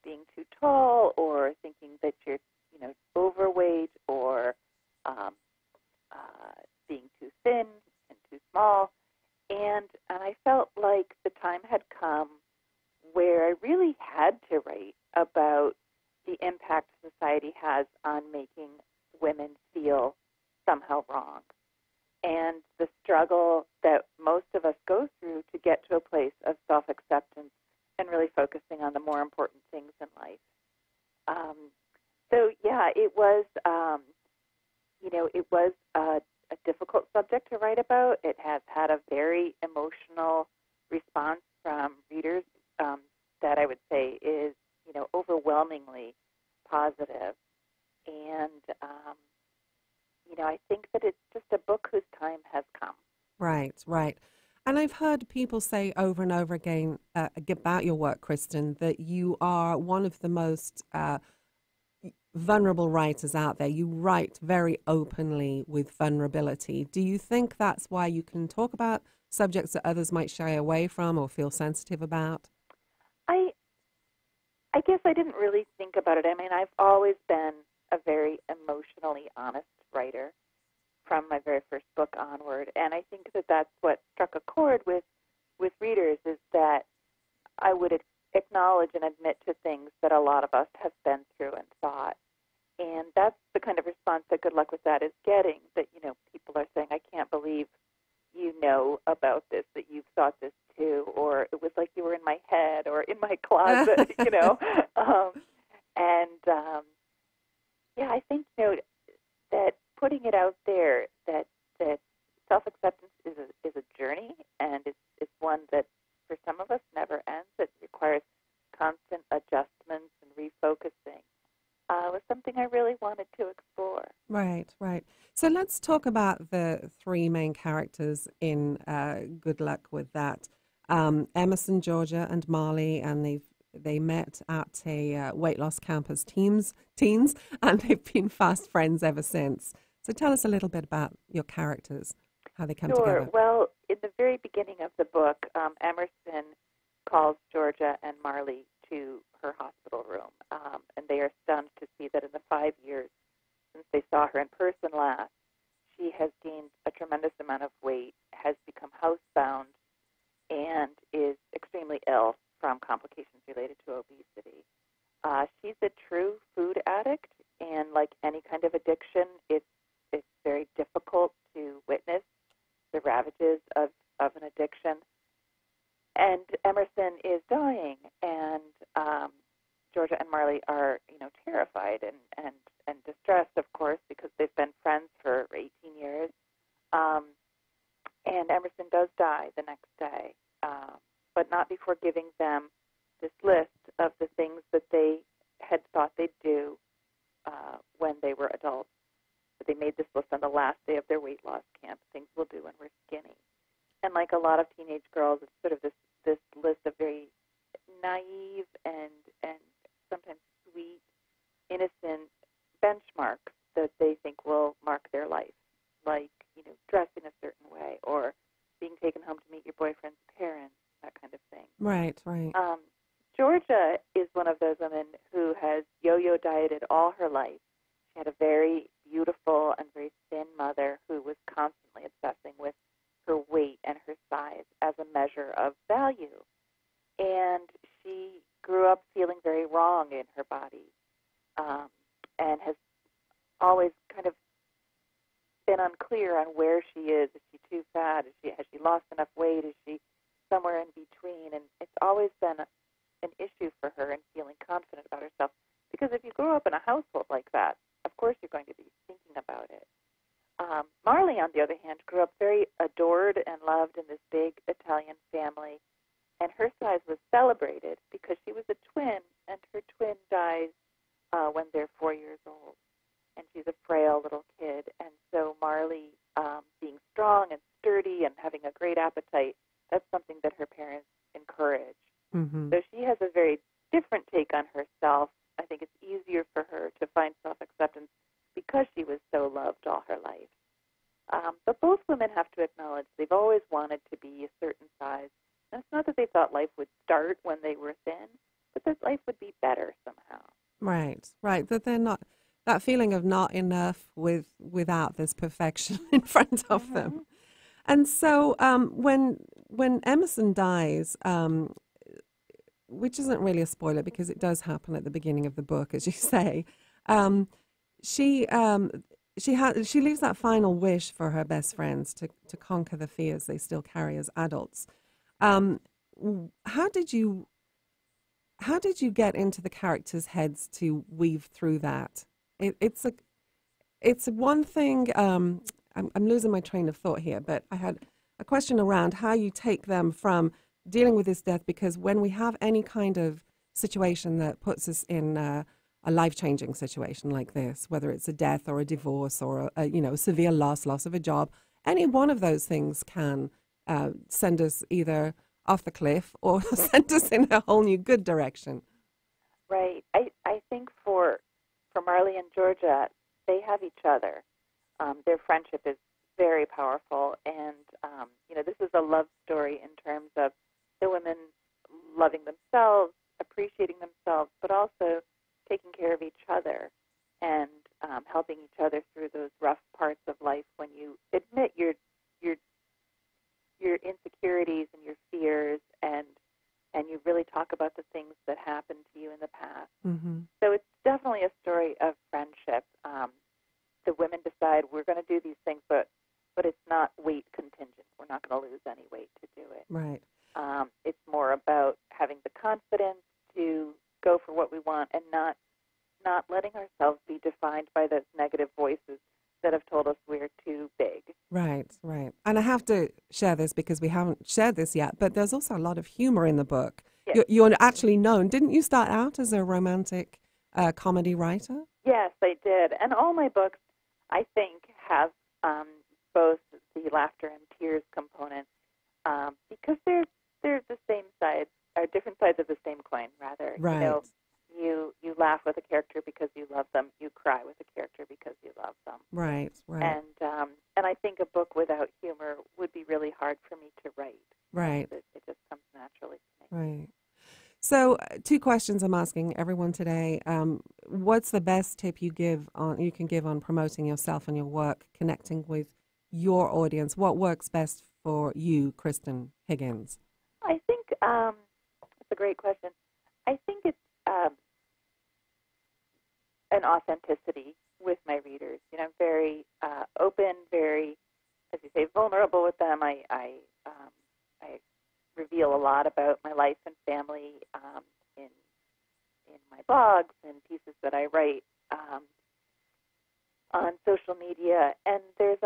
[SPEAKER 7] being too tall or thinking that you're, you know, overweight or being too thin and too small. And I felt like the time had come where I really had to write about the impact society has on making women feel somehow wrong, and the struggle that most of us go through to get to a place of self-acceptance and really focusing on the more important things in life. So yeah, it was, it was a difficult subject to write about. It has had a very emotional response from readers that I would say is, overwhelmingly positive. And, I think that it's just a book whose time has come.
[SPEAKER 2] Right, right. And I've heard people say over and over again about your work, Kristen, that you are one of the most vulnerable writers out there. You write very openly with vulnerability. Do you think that's why you can talk about subjects that others might shy away from or feel sensitive about?
[SPEAKER 7] I guess I didn't really think about it. I mean, I've always been a very emotionally honest writer from my very first book onward, and I think that that's what struck a chord with readers, is that I would acknowledge and admit to things that a lot of us have been through and thought. And that's the kind of response that Good Luck With That is getting, that, people are saying, I can't believe you know about this, that you've thought this too, or it was like you were in my head or in my closet, I think, that putting it out there, that self-acceptance is a journey, and it's one that for some of us never ends. It requires constant adjustments and refocusing. Was something I really wanted to explore.
[SPEAKER 2] Right, right. So let's talk about the 3 main characters in Good Luck With That. Emerson, Georgia, and Marley, and they met at a weight loss camp as teens, and they've been fast friends ever since. So tell us a little bit about your characters, how they come together.
[SPEAKER 7] Sure. Well, in the very beginning of the book, Emerson calls Georgia and Marley to her hospital room, and they are stunned to see that in the 5 years since they saw her in person last, she has gained a tremendous amount of weight, has become housebound, and is extremely ill from complications related to obesity. She's a true food addict, and like any kind of addiction, it's very difficult to witness the ravages of an addiction. And Emerson is dying, and Georgia and Marley are, terrified and distressed, of course, because they've been friends for 18 years. And Emerson does die the next day, but not before giving them this list of the things that they had thought they'd do when they were adults. But they made this list on the last day of their weight loss camp, things we'll do when we're skinny. And like a lot of teenage girls, it's sort of this list of very naive and sometimes sweet, innocent benchmarks that they think will mark their life, like, dressing a certain way or being taken home to meet your boyfriend's parents, that kind of thing.
[SPEAKER 2] Right.
[SPEAKER 7] Georgia is one of those women who has yo-yo dieted all her life. She had a very beautiful and very thin mother who was constantly obsessing with her weight and her size as a measure of value. And she grew up feeling very wrong in her body, and has always kind of been unclear on where she is. Is she too fat? Has she lost enough weight? Is she somewhere in between? And it's always been an issue for her in feeling confident about herself. Because if you grow up in a household like that, of course you're going to be thinking about it. Marley, on the other hand, grew up very adored and loved in this big Italian family, and her size was celebrated because she was a twin, and her twin dies when they're 4 years old, and she's a frail little kid. And so Marley, being strong and sturdy and having a great appetite, that's something that her parents encourage.
[SPEAKER 2] Mm-hmm.
[SPEAKER 7] So she has a very different take on herself. I think it's easier for her to find self-acceptance because she was so loved all her life. But both women have to acknowledge they've always wanted to be a certain size. And it's not that they thought life would start when they were thin, but that life would be better somehow.
[SPEAKER 2] Right. That they're not, that feeling of not enough without this perfection in front of them. And so when Emerson dies, which isn't really a spoiler because it does happen at the beginning of the book, as you say, she leaves that final wish for her best friends to conquer the fears they still carry as adults. How did you get into the characters' heads to weave through that? It's one thing. I'm losing my train of thought here, but I had a question around how you take them from dealing with this death, because when we have any kind of situation that puts us in a life-changing situation like this, whether it's a death or a divorce or a severe loss of a job, any one of those things can send us either off the cliff or send us in a whole new good direction.
[SPEAKER 7] Right. I think for Marley and Georgia, they have each other. Their friendship is very powerful, and this is a love story in terms of the women loving themselves, appreciating themselves, but also taking care of each other and helping each other through those rough parts of life when you admit your insecurities and your fears, and you really talk about the things that happened to you in the past.
[SPEAKER 2] Mm-hmm.
[SPEAKER 7] So it's definitely a story of friendship. The women decide we're going to do these things, but it's not weight contingent. We're not going to lose any weight to do it.
[SPEAKER 2] Right.
[SPEAKER 7] It's more about having the confidence to go for what we want and not letting ourselves be defined by those negative voices that have told us we're too big.
[SPEAKER 2] Right. And I have to share this because we haven't shared this yet, but there's also a lot of humor in the book.
[SPEAKER 7] Yes.
[SPEAKER 2] You're actually known. Didn't you start out as a romantic comedy writer?
[SPEAKER 7] Yes, I did. And all my books, I think, have both the laughter and tears component because they're the same sides, or different sides of the same coin, rather.
[SPEAKER 2] Right.
[SPEAKER 7] You laugh with a character because you love them. You cry with a character because you love them.
[SPEAKER 2] Right.
[SPEAKER 7] And I think a book without humor would be really hard for me to write.
[SPEAKER 2] Right.
[SPEAKER 7] It just comes naturally to me.
[SPEAKER 2] Right. So, two questions I'm asking everyone today. What's the best tip you can give on promoting yourself and your work, connecting with your audience? What works best for you, Kristen Higgins?
[SPEAKER 7] I think that's a great question. I think it's an authenticity with my readers. I'm very open, very, as you say, vulnerable with them. I reveal a lot about my life and family in my blogs and pieces that I write on social media. And there's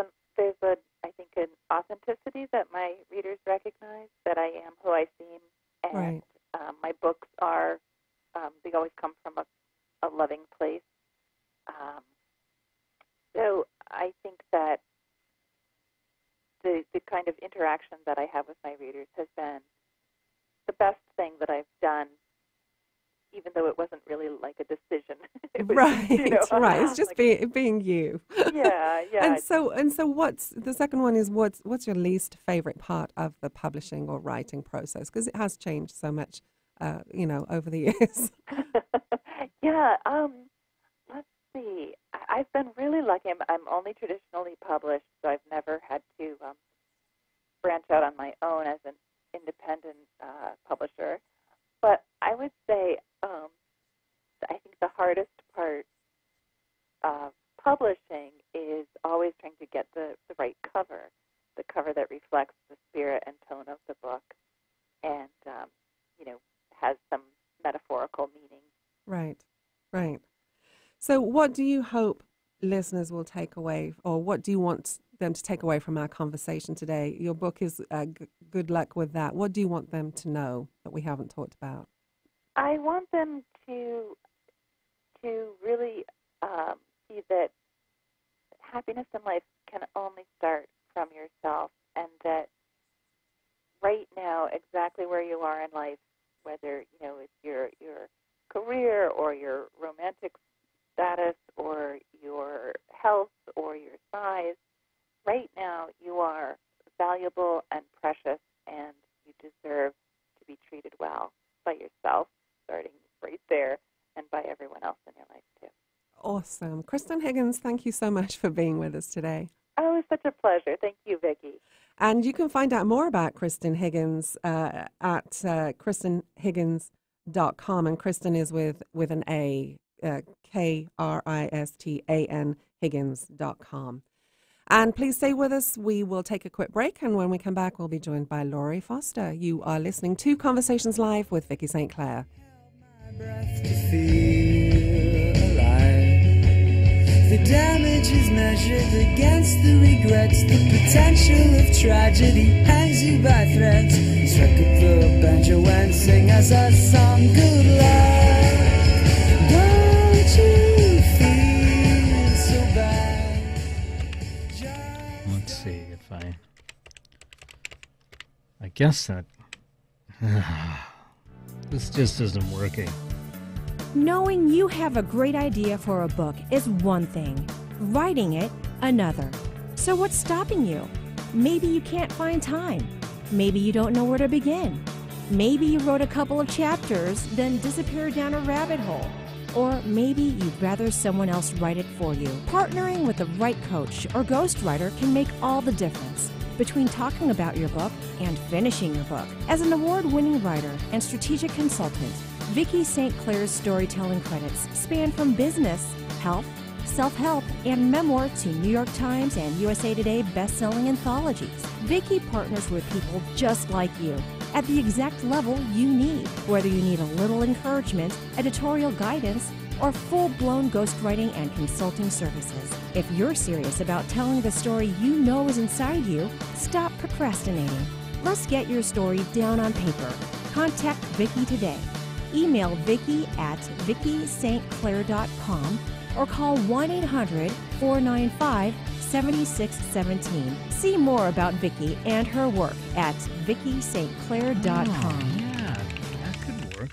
[SPEAKER 7] I think an authenticity that my readers recognize, that I am who I seem, and
[SPEAKER 2] Right.
[SPEAKER 7] my books are they always come from a loving place. So I think that the kind of interaction that I have with my readers has been the best thing that I've done, even though it wasn't really like a decision. It was,
[SPEAKER 2] Right, right. It's just
[SPEAKER 7] like,
[SPEAKER 2] being you.
[SPEAKER 7] Yeah.
[SPEAKER 2] And so what's the second one is what's your least favorite part of the publishing or writing process? Because it has changed so much, over the years.
[SPEAKER 7] Yeah. Let's see. I've been really lucky. I'm only traditionally published, so I've never had to branch out on my own as an independent publisher. But I would say I think the hardest part of publishing is always trying to get the right cover, the cover that reflects the spirit and tone of the book, and has some metaphorical meaning.
[SPEAKER 2] Right, right. So what do you hope listeners will take away, or what do you want them to take away from our conversation today? Your book is good luck with that. What do you want them to know that we haven't talked about?
[SPEAKER 7] I want them to really see that happiness in life can only start from yourself, and that right now, exactly where you are in life, whether it's your career or your romantic status or your health or your size, right now you are valuable and precious, and you deserve to be treated well by yourself, starting right there, and by everyone else in your life too.
[SPEAKER 2] Awesome. Kristen Higgins, thank you so much for being with us today.
[SPEAKER 7] Oh, it was such a pleasure. Thank you, Vicki.
[SPEAKER 2] And you can find out more about Kristen Higgins at KristenHiggins.com. And Kristen is with an A, KRISTAN Higgins.com. And please stay with us. We will take a quick break. And when we come back, we'll be joined by Laurie Foster. You are listening to Conversations Live with Vicki St. Clair.
[SPEAKER 8] The damage is measured against the regrets. The potential of tragedy hangs you by threads. Strike up the banjo and sing us a song. Good luck. Don't you feel so bad?
[SPEAKER 1] Let's see if I guess that this just isn't working.
[SPEAKER 9] Knowing you have a great idea for a book is one thing, writing it another. So what's stopping you? Maybe you can't find time. Maybe you don't know where to begin. Maybe you wrote a couple of chapters, then disappeared down a rabbit hole. Or maybe you'd rather someone else write it for you. Partnering with the right coach or ghostwriter can make all the difference between talking about your book and finishing your book. As an award-winning writer and strategic consultant, Vicki St. Clair's storytelling credits span from business, health, self-help, and memoir to New York Times and USA Today best-selling anthologies. Vicki partners with people just like you at the exact level you need, whether you need a little encouragement, editorial guidance, or full-blown ghostwriting and consulting services. If you're serious about telling the story you know is inside you, stop procrastinating. Let's get your story down on paper. Contact Vicki today. Email Vicki at VickiSt.Clair.com or call 1-800-495-7617. See more about Vicki and her work at VickiSt.Clair.com.
[SPEAKER 1] Oh, yeah, that could work.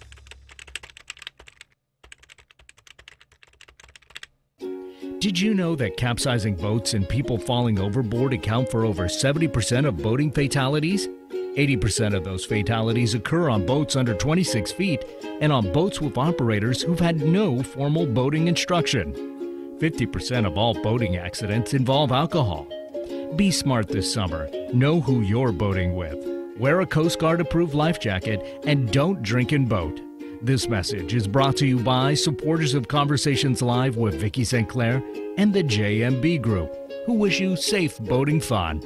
[SPEAKER 1] Did you know that capsizing boats and people falling overboard account for over 70% of boating fatalities? 80% of those fatalities occur on boats under 26 feet and on boats with operators who've had no formal boating instruction. 50% of all boating accidents involve alcohol. Be smart this summer. Know who you're boating with. Wear a Coast Guard approved life jacket and don't drink and boat. This message is brought to you by supporters of Conversations Live with Vicki St. Clair and the JMB Group, who wish you safe boating fun.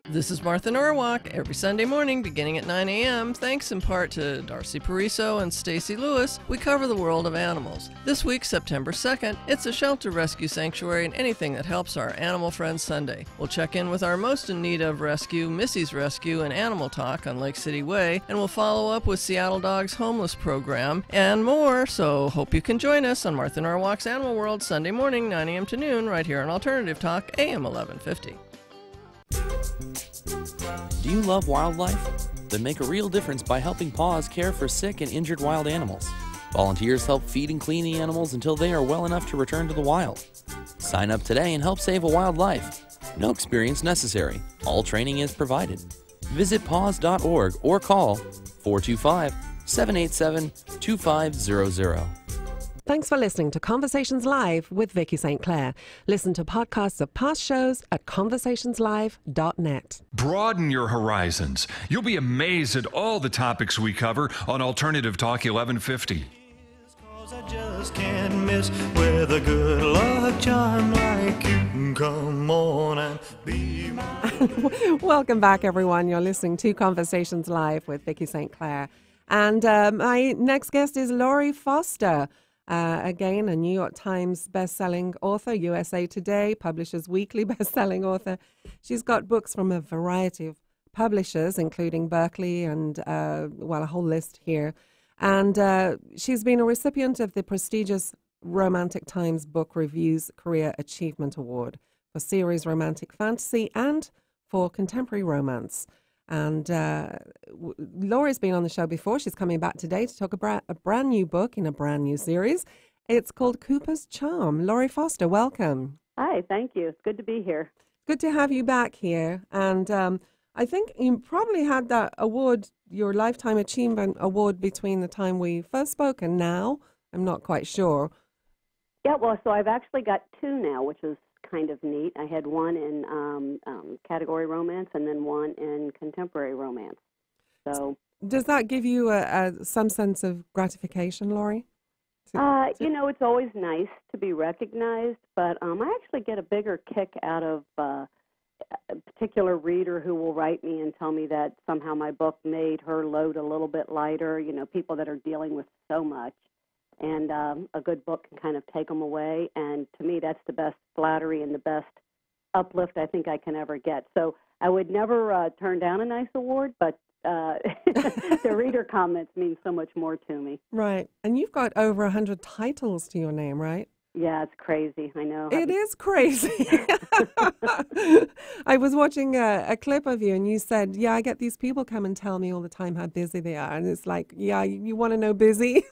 [SPEAKER 10] This is Martha Norwalk. Every Sunday morning, beginning at 9 a.m., thanks in part to Darcy Pariso and Stacy Lewis, we cover the world of animals. This week, September 2nd, it's a shelter rescue sanctuary and anything that helps our animal friends Sunday. We'll check in with our most in need of rescue, Missy's Rescue and Animal Talk on Lake City Way, and we'll follow up with Seattle Dogs Homeless Program and more, so hope you can join us on Martha Norwalk's Animal World Sunday morning, 9 a.m. to noon, right here on Alternative Talk, AM 1150.
[SPEAKER 11] Do you love wildlife? Then make a real difference by helping PAWS care for sick and injured wild animals. Volunteers help feed and clean the animals until they are well enough to return to the wild. Sign up today and help save a wild life. No experience necessary. All training is provided. Visit paws.org or call 425-787-2500.
[SPEAKER 2] Thanks for listening to Conversations Live with Vicky St. Clair. Listen to podcasts of past shows at conversationslive.net.
[SPEAKER 6] Broaden your horizons. You'll be amazed at all the topics we cover on Alternative Talk 1150.
[SPEAKER 8] I just can't miss with a good luck charm like you. Come on and be mine.
[SPEAKER 2] Welcome back, everyone. You're listening to Conversations Live with Vicky St. Clair. And my next guest is Laurie Foster. Again, a New York Times best-selling author, USA Today, Publishers Weekly best-selling author. She's got books from a variety of publishers, including Berkeley and, a whole list here. And she's been a recipient of the prestigious Romantic Times Book Review's Career Achievement Award for series romantic fantasy and for contemporary romance. And Laurie's been on the show before. She's coming back today to talk about a brand new book in a brand new series. It's called Cooper's Charm. Laurie Foster, welcome.
[SPEAKER 12] Hi, thank you. It's good to be here.
[SPEAKER 2] Good to have you back here. And I think you probably had that award, your Lifetime Achievement Award, between the time we first spoke and now. I'm not quite sure.
[SPEAKER 12] Yeah, well, so I've actually got two now, which is kind of neat. I had one in category romance and then one in contemporary romance. So,
[SPEAKER 2] does that give you some sense of gratification, Laurie?
[SPEAKER 12] You know, it's always nice to be recognized, but I actually get a bigger kick out of a particular reader who will write me and tell me that somehow my book made her load a little bit lighter. You know, people that are dealing with so much. And a good book can kind of take them away. And to me, that's the best flattery and the best uplift I think I can ever get. So I would never turn down a nice award, but the reader comments mean so much more to me.
[SPEAKER 2] Right. And you've got over 100 titles to your name, right?
[SPEAKER 12] Yeah, it's crazy. I know.
[SPEAKER 2] It is crazy. I was watching a clip of you and you said, yeah, I get these people come and tell me all the time how busy they are. And it's like, yeah, you want to know busy?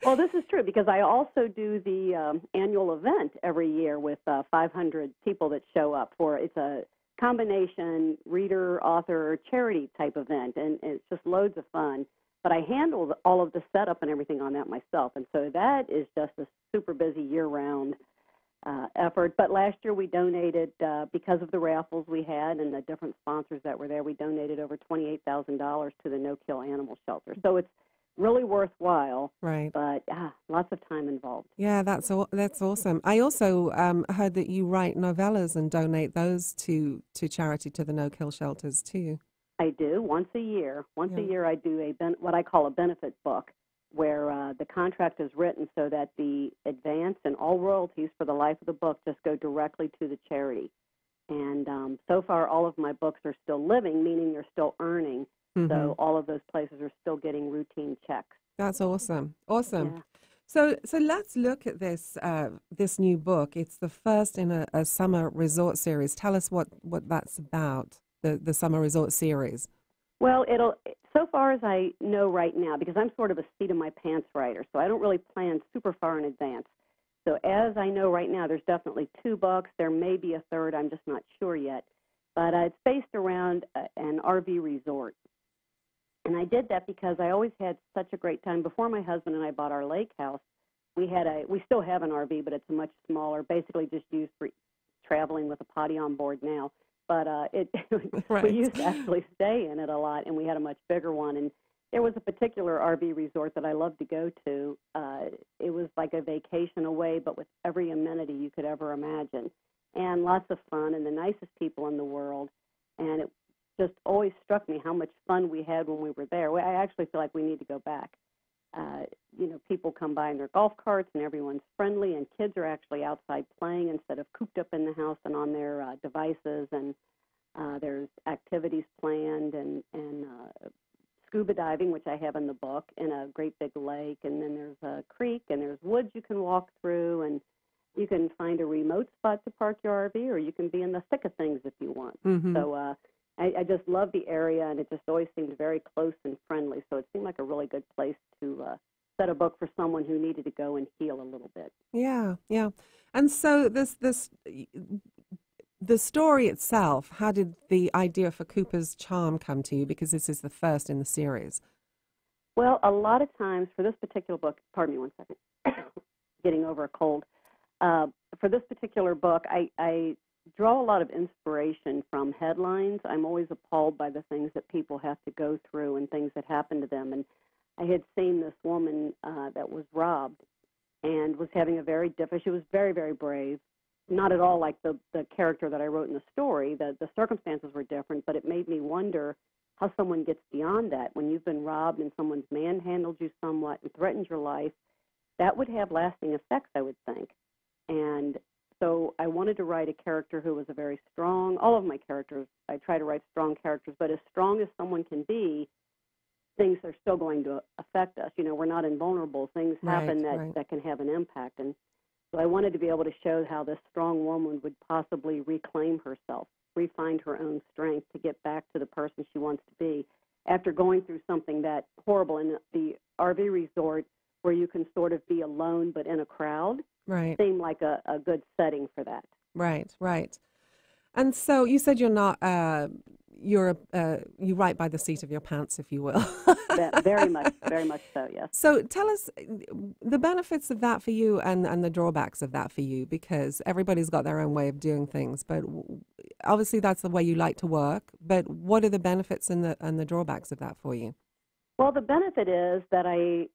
[SPEAKER 12] Well, this is true because I also do the annual event every year with 500 people that show up for. It's a combination reader, author, charity type event. And it's just loads of fun. But I handle all of the setup and everything on that myself. And so that is just a super busy year-round effort. But last year we donated, because of the raffles we had and the different sponsors that were there, we donated over $28,000 to the No-Kill Animal Shelter. So it's really worthwhile,
[SPEAKER 2] right?
[SPEAKER 12] But lots of time involved.
[SPEAKER 2] Yeah, that's awesome. I also heard that you write novellas and donate those to charity, to the No-Kill shelters too.
[SPEAKER 12] I do once a year. Once a year, I do what I call a benefit book, where the contract is written so that the advance and all royalties for the life of the book just go directly to the charity. And so far, all of my books are still living, meaning they're still earning. Mm-hmm. So all of those places are still getting routine checks.
[SPEAKER 2] That's awesome. Awesome.
[SPEAKER 12] Yeah.
[SPEAKER 2] So let's look at this this new book. It's the first in a summer resort series. Tell us what that's about. The summer resort series.
[SPEAKER 12] Well, so far as I know right now, because I'm sort of a seat of my pants writer, so I don't really plan super far in advance. So as I know right now, there's definitely 2 books. There may be a third. I'm just not sure yet. But it's based around an RV resort. And I did that because I always had such a great time. Before my husband and I bought our lake house, we still have an RV, but it's much smaller, basically just used for traveling with a potty on board now. But
[SPEAKER 2] right.
[SPEAKER 12] We used to actually stay in it a lot, and we had a much bigger one. And there was a particular RV resort that I loved to go to. It was like a vacation away, but with every amenity you could ever imagine. and lots of fun and the nicest people in the world. And it just always struck me how much fun we had when we were there. I actually feel like we need to go back. People come by in their golf carts and everyone's friendly, and kids are actually outside playing instead of cooped up in the house and on their devices. And there's activities planned and scuba diving, which I have in the book, in a great big lake. And then there's a creek and there's woods you can walk through, and you can find a remote spot to park your RV, or you can be in the thick of things if you want.
[SPEAKER 2] Mm-hmm.
[SPEAKER 12] So I just love the area, and it just always seemed very close and friendly. So it seemed like a really good place to set a book for someone who needed to go and heal a little bit.
[SPEAKER 2] Yeah, yeah. And so the story itself, how did the idea for Cooper's Charm come to you? Because this is the first in the series.
[SPEAKER 12] Well, a lot of times for this particular book, pardon me one second, getting over a cold. For this particular book, I draw a lot of inspiration from headlines. I'm always appalled by the things that people have to go through and things that happen to them. And I had seen this woman that was robbed and was having a very difficult, she was very, very brave. Not at all like the character that I wrote in the story. The circumstances were different, but it made me wonder how someone gets beyond that. When you've been robbed and someone's manhandled you somewhat and threatened your life, that would have lasting effects, I would think. And so I wanted to write a character who was a very strong, all of my characters, I try to write strong characters, but as strong as someone can be, things are still going to affect us. We're not invulnerable. Things happen that can have an impact. And so I wanted to be able to show how this strong woman would possibly reclaim herself, refine her own strength to get back to the person she wants to be after going through something that horrible in the RV resort where you can sort of be alone but in a crowd.
[SPEAKER 2] Right.
[SPEAKER 12] Seemed like a good setting for that.
[SPEAKER 2] Right, right. And so you said you're not, you write by the seat of your pants, if you will.
[SPEAKER 12] Very much so, yes.
[SPEAKER 2] So tell us the benefits of that for you and the drawbacks of that for you, because everybody's got their own way of doing things, but obviously that's the way you like to work, but what are the benefits and the drawbacks of that for you?
[SPEAKER 12] Well, the benefit is that I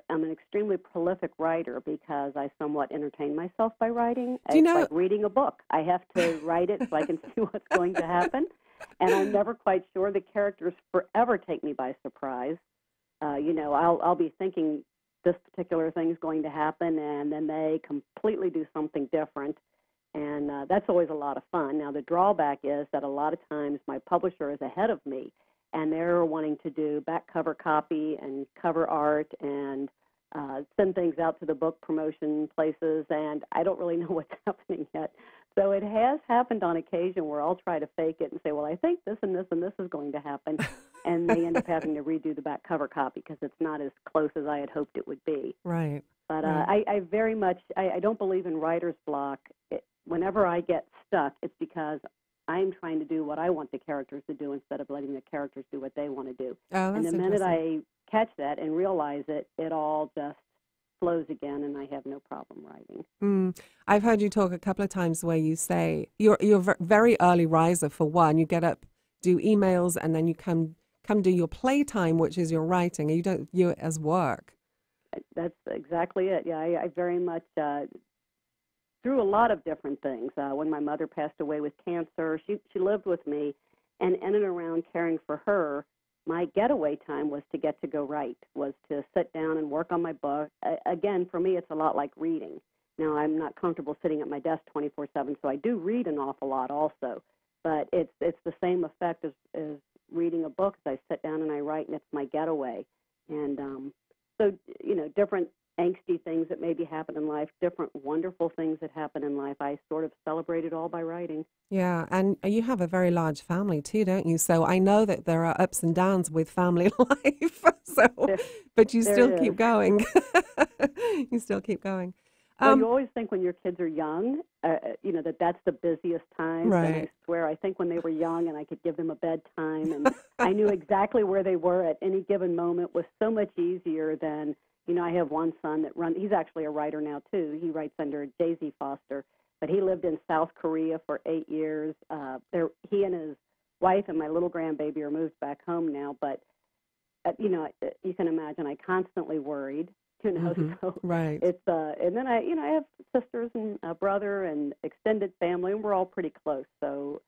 [SPEAKER 12] am an extremely prolific writer because I somewhat entertain myself by writing. It's like reading a book. I have to write it so I can see what's going to happen, and I'm never quite sure. The characters forever take me by surprise. I'll be thinking this particular thing is going to happen, and then they completely do something different, and that's always a lot of fun. Now, the drawback is that a lot of times my publisher is ahead of me, and they're wanting to do back cover copy and cover art and send things out to the book promotion places, and I don't really know what's happening yet. So it has happened on occasion where I'll try to fake it and say, well, I think this and this and this is going to happen, and they end up having to redo the back cover copy because it's not as close as I had hoped it would be.
[SPEAKER 2] Right.
[SPEAKER 12] But I very much, I don't believe in writer's block. Whenever I get stuck, it's because I'm trying to do what I want the characters to do instead of letting the characters do what they want to do.
[SPEAKER 2] Oh,
[SPEAKER 12] and the minute I catch that and realize it, it all just flows again, and I have no problem writing.
[SPEAKER 2] I've heard you talk a couple of times where you say you're a very early riser. For one, you get up, do emails, and then you come do your playtime, which is your writing. You don't view it as work.
[SPEAKER 12] That's exactly it. Yeah, I very much. Through a lot of different things. When my mother passed away with cancer, she lived with me, and in and around caring for her, my getaway time was to get to go write, was to sit down and work on my book. Again, for me, it's a lot like reading. Now, I'm not comfortable sitting at my desk 24/7, so I do read an awful lot also, but it's the same effect as reading a book. As I sit down and I write, and it's my getaway. And so, different angsty things that maybe happen in life, different wonderful things that happen in life. I sort of celebrate it all by writing.
[SPEAKER 2] Yeah, and you have a very large family too, don't you? So I know that there are ups and downs with family life. But you still keep going. You still keep going.
[SPEAKER 12] Well, you always think when your kids are young, that's the busiest time.
[SPEAKER 2] Right.
[SPEAKER 12] And I swear, I think when they were young and I could give them a bedtime and I knew exactly where they were at any given moment was so much easier than, I have one son that he's actually a writer now too. He writes under Daisy Foster, but he lived in South Korea for 8 years. He and his wife and my little grandbaby are moved back home now, but, you can imagine I constantly worried.
[SPEAKER 2] Mm-hmm.
[SPEAKER 12] So
[SPEAKER 2] right.
[SPEAKER 12] it's and then I have sisters and a brother and extended family, and we're all pretty close. So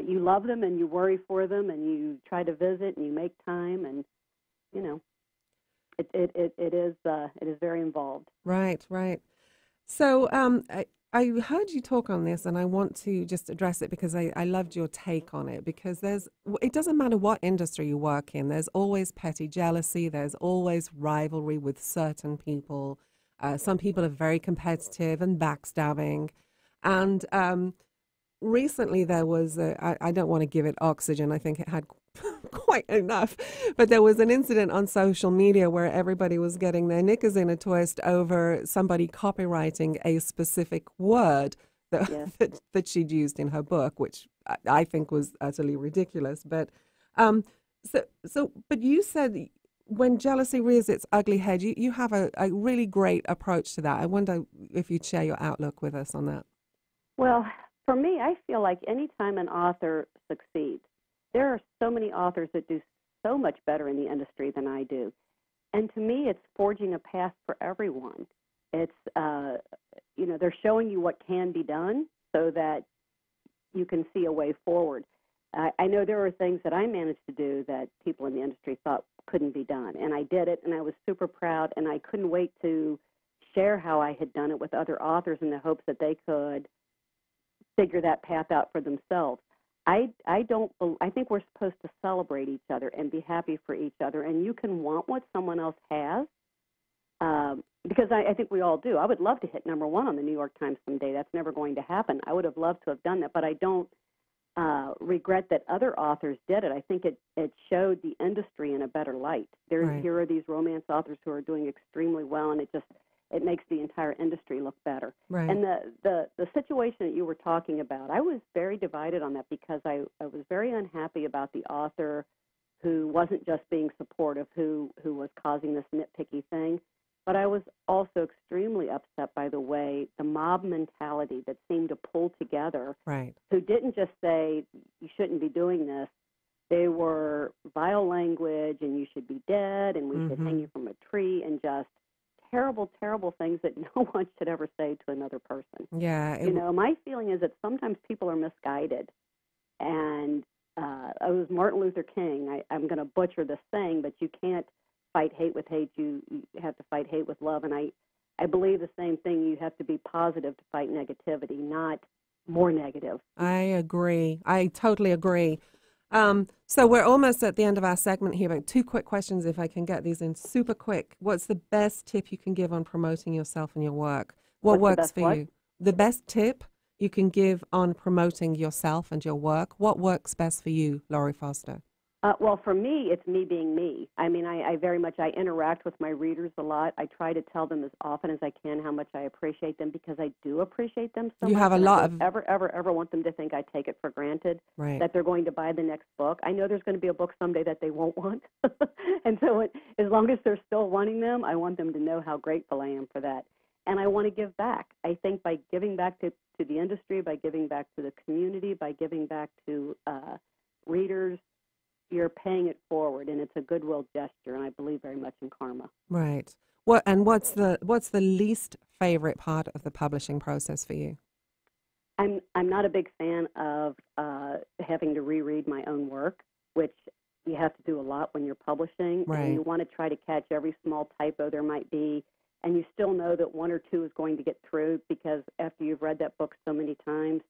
[SPEAKER 12] you love them and you worry for them and you try to visit and you make time, and it is very involved.
[SPEAKER 2] Right, right. So I heard you talk on this, and I want to just address it because I loved your take on it. Because it doesn't matter what industry you work in, there's always petty jealousy, there's always rivalry with certain people. Some people are very competitive and backstabbing. And recently there was, I don't want to give it oxygen, I think it had quite enough, but there was an incident on social media where everybody was getting their knickers in a twist over somebody copywriting a specific word that she'd used in her book, which I think was utterly ridiculous. But but you said when jealousy rears its ugly head, you have a really great approach to that. I wonder if you'd share your outlook with us on that.
[SPEAKER 12] Well, for me, I feel like any time an author succeeds, there are so many authors that do so much better in the industry than I do. And to me, it's forging a path for everyone. It's, they're showing you what can be done so that you can see a way forward. I know there were things that I managed to do that people in the industry thought couldn't be done. And I did it, and I was super proud, and I couldn't wait to share how I had done it with other authors in the hopes that they could figure that path out for themselves. I think we're supposed to celebrate each other and be happy for each other, and you can want what someone else has, because I think we all do. I would love to hit #1 on the New York Times someday. That's never going to happen. I would have loved to have done that, but I don't regret that other authors did it. I think it showed the industry in a better light. Here are these romance authors who are doing extremely well, and it makes the entire industry look better.
[SPEAKER 2] Right.
[SPEAKER 12] And the situation that you were talking about, I was very divided on that because I was very unhappy about the author who wasn't just being supportive, who was causing this nitpicky thing. But I was also extremely upset by the way the mob mentality that seemed to pull together, who didn't just say, you shouldn't be doing this. They were vile language, and you should be dead, and we should hang you from a tree, and just terrible, terrible things that no one should ever say to another person.
[SPEAKER 2] Yeah.
[SPEAKER 12] My feeling is that sometimes people are misguided. And it was Martin Luther King. I'm going to butcher this saying, but you can't fight hate with hate. You have to fight hate with love. And I believe the same thing. You have to be positive to fight negativity, not more negative.
[SPEAKER 2] I agree. I totally agree. So we're almost at the end of our segment here, but 2 quick questions if I can get these in super quick. What's the best tip you can give on promoting yourself and your work? What works for you? The best tip you can give on promoting yourself and your work. What works best for you, Laurie Foster?
[SPEAKER 12] Well, for me, it's me being me. I mean, I very much, I interact with my readers a lot. I try to tell them as often as I can how much I appreciate them, because I do appreciate them so much.
[SPEAKER 2] You have a lot of...
[SPEAKER 12] I don't ever want them to think I take it for granted, that they're going to buy the next book. I know there's going to be a book someday that they won't want. And so as long as they're still wanting them, I want them to know how grateful I am for that. And I want to give back. I think by giving back to the industry, by giving back to the community, by giving back to readers, you're paying it forward, and it's a goodwill gesture, and I believe very much in karma.
[SPEAKER 2] Right. What's the least favorite part of the publishing process for you?
[SPEAKER 12] I'm not a big fan of having to reread my own work, which you have to do a lot when you're publishing.
[SPEAKER 2] Right.
[SPEAKER 12] And you want to try to catch every small typo there might be, and you still know that 1 or 2 is going to get through, because after you've read that book so many times,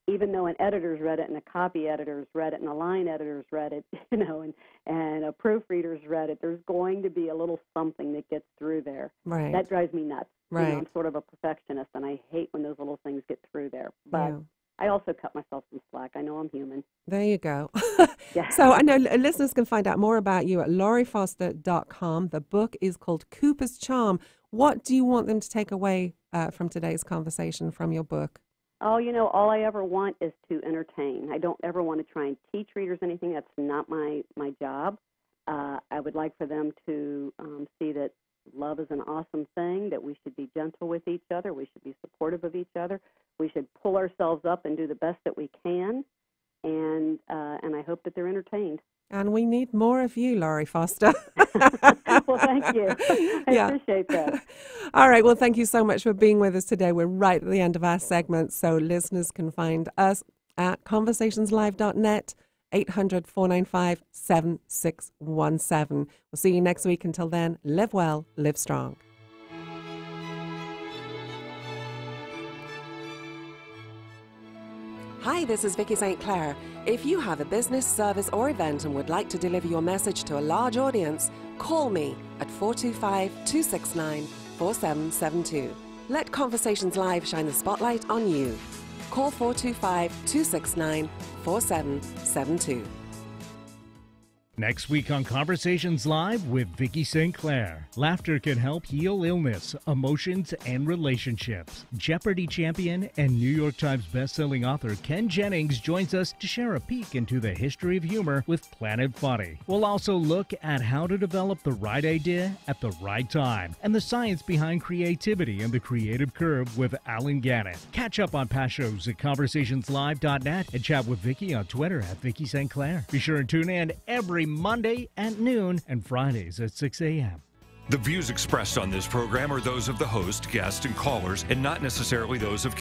[SPEAKER 12] even though an editor's read it and a copy editor's read it and a line editor's read it, and a proofreader's read it, there's going to be a little something that gets through there.
[SPEAKER 2] Right.
[SPEAKER 12] That drives me nuts.
[SPEAKER 2] Right.
[SPEAKER 12] I'm sort of a perfectionist, and I hate when those little things get through there. But I also cut myself some slack. I know I'm human.
[SPEAKER 2] There you go.
[SPEAKER 12] Yeah.
[SPEAKER 2] So I know listeners can find out more about you at lauriefoster.com. The book is called Cooper's Charm. What do you want them to take away from today's conversation from your book?
[SPEAKER 12] Oh, all I ever want is to entertain. I don't ever want to try and teach readers anything. That's not my job. I would like for them to see that love is an awesome thing, that we should be gentle with each other, we should be supportive of each other, we should pull ourselves up and do the best that we can, and I hope that they're entertained.
[SPEAKER 2] And we need more of you, Laurie Foster.
[SPEAKER 12] Well, thank you. I appreciate that.
[SPEAKER 2] All right. Well, thank you so much for being with us today. We're right at the end of our segment, so listeners can find us at conversationslive.net, 800-495-7617. We'll see you next week. Until then, live well, live strong. Hi, this is Vicky St. Clair. If you have a business, service or event and would like to deliver your message to a large audience, call me at 425-269-4772. Let Conversations Live shine the spotlight on you. Call 425-269-4772.
[SPEAKER 1] Next week on Conversations Live with Vicky St. Clair. Laughter can help heal illness, emotions, and relationships. Jeopardy champion and New York Times bestselling author Ken Jennings joins us to share a peek into the history of humor with Planet Funny. We'll also look at how to develop the right idea at the right time and the science behind creativity and the creative curve with Alan Gannett. Catch up on past shows at conversationslive.net and chat with Vicky on Twitter at Vicky St. Clair. Be sure and tune in every Monday at noon and Fridays at 6 a.m.
[SPEAKER 6] The views expressed on this program are those of the host, guests, and callers, and not necessarily those of